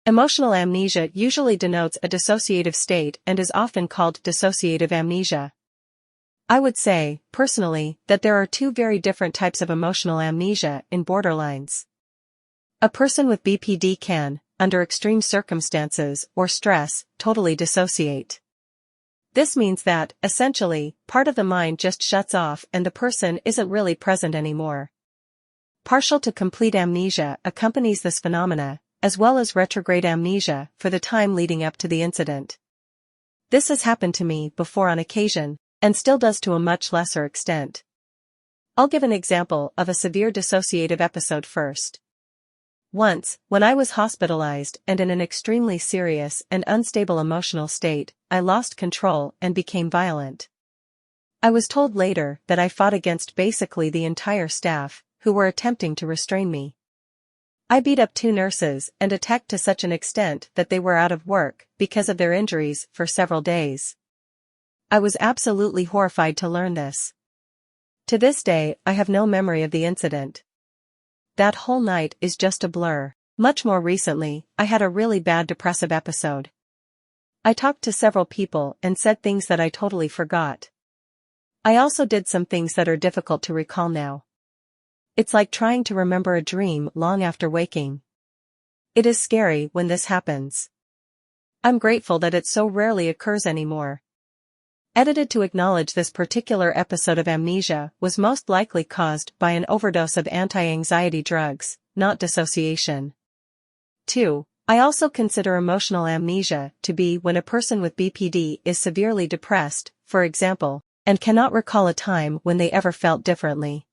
Emotional amnesia usually denotes a dissociative state and is often called dissociative amnesia. I would say, personally, that there are two very different types of emotional amnesia in borderlines. A person with BPD can, under extreme circumstances or stress, totally dissociate. This means that, essentially, part of the mind just shuts off and the person isn't really present anymore. Partial to complete amnesia accompanies this phenomena, as well as retrograde amnesia for the time leading up to the incident. This has happened to me before on occasion, and still does to a much lesser extent. I'll give an example of a severe dissociative episode first. Once, when I was hospitalized and in an extremely serious and unstable emotional state, I lost control and became violent. I was told later that I fought against basically the entire staff, who were attempting to restrain me. I beat up 2 nurses and attacked to such an extent that they were out of work because of their injuries for several days. I was absolutely horrified to learn this. To this day, I have no memory of the incident. That whole night is just a blur. Much more recently, I had a really bad depressive episode. I talked to several people and said things that I totally forgot. I also did some things that are difficult to recall now. It's like trying to remember a dream long after waking. It is scary when this happens. I'm grateful that it so rarely occurs anymore. Edited to acknowledge this particular episode of amnesia was most likely caused by an overdose of anti-anxiety drugs, not dissociation. 2. I also consider emotional amnesia to be when a person with BPD is severely depressed, for example, and cannot recall a time when they ever felt differently.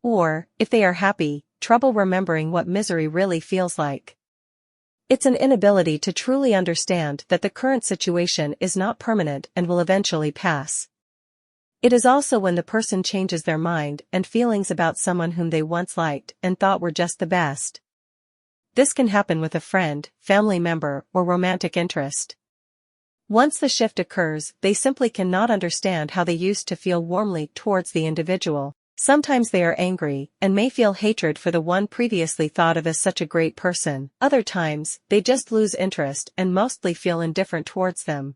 Or, if they are happy, trouble remembering what misery really feels like. It's an inability to truly understand that the current situation is not permanent and will eventually pass. It is also when the person changes their mind and feelings about someone whom they once liked and thought were just the best. This can happen with a friend, family member, or romantic interest. Once the shift occurs, they simply cannot understand how they used to feel warmly towards the individual. Sometimes they are angry and may feel hatred for the one previously thought of as such a great person. Other times, they just lose interest and mostly feel indifferent towards them.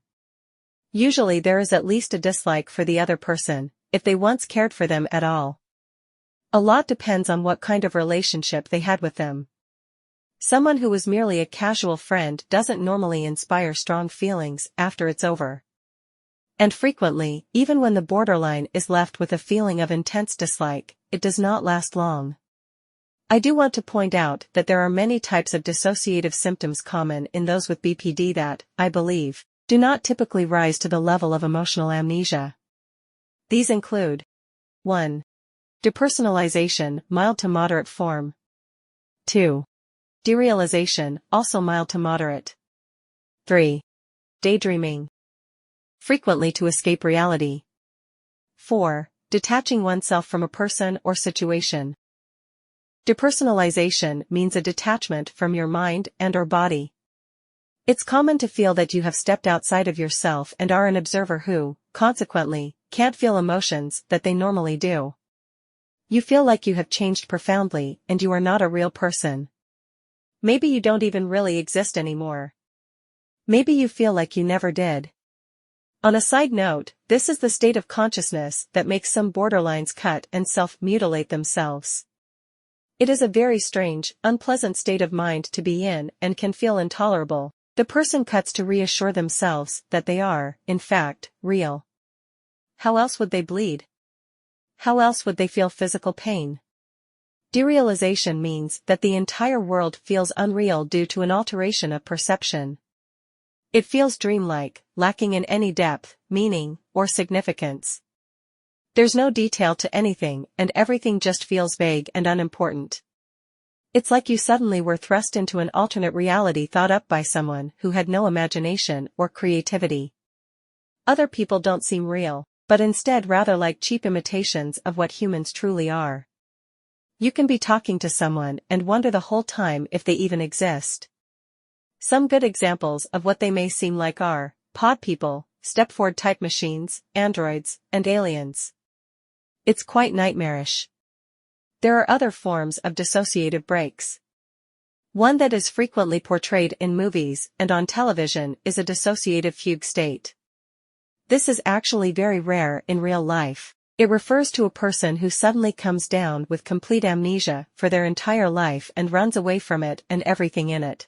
Usually there is at least a dislike for the other person, if they once cared for them at all. A lot depends on what kind of relationship they had with them. Someone who was merely a casual friend doesn't normally inspire strong feelings after it's over. And frequently, even when the borderline is left with a feeling of intense dislike, it does not last long. I do want to point out that there are many types of dissociative symptoms common in those with BPD that, I believe, do not typically rise to the level of emotional amnesia. These include 1. Depersonalization, mild to moderate form. 2. Derealization, also mild to moderate. 3. Daydreaming, frequently to escape reality. 4. Detaching oneself from a person or situation. Depersonalization means a detachment from your mind and/or body. It's common to feel that you have stepped outside of yourself and are an observer who, consequently, can't feel emotions that they normally do. You feel like you have changed profoundly and you are not a real person. Maybe you don't even really exist anymore. Maybe you feel like you never did. On a side note, this is the state of consciousness that makes some borderlines cut and self-mutilate themselves. It is a very strange, unpleasant state of mind to be in and can feel intolerable. The person cuts to reassure themselves that they are, in fact, real. How else would they bleed? How else would they feel physical pain? Derealization means that the entire world feels unreal due to an alteration of perception. It feels dreamlike, lacking in any depth, meaning, or significance. There's no detail to anything and everything just feels vague and unimportant. It's like you suddenly were thrust into an alternate reality thought up by someone who had no imagination or creativity. Other people don't seem real, but instead rather like cheap imitations of what humans truly are. You can be talking to someone and wonder the whole time if they even exist. Some good examples of what they may seem like are pod people, Stepford-type machines, androids, and aliens. It's quite nightmarish. There are other forms of dissociative breaks. One that is frequently portrayed in movies and on television is a dissociative fugue state. This is actually very rare in real life. It refers to a person who suddenly comes down with complete amnesia for their entire life and runs away from it and everything in it.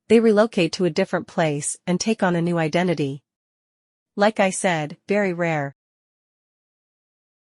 They relocate to a different place and take on a new identity. Like I said, very rare.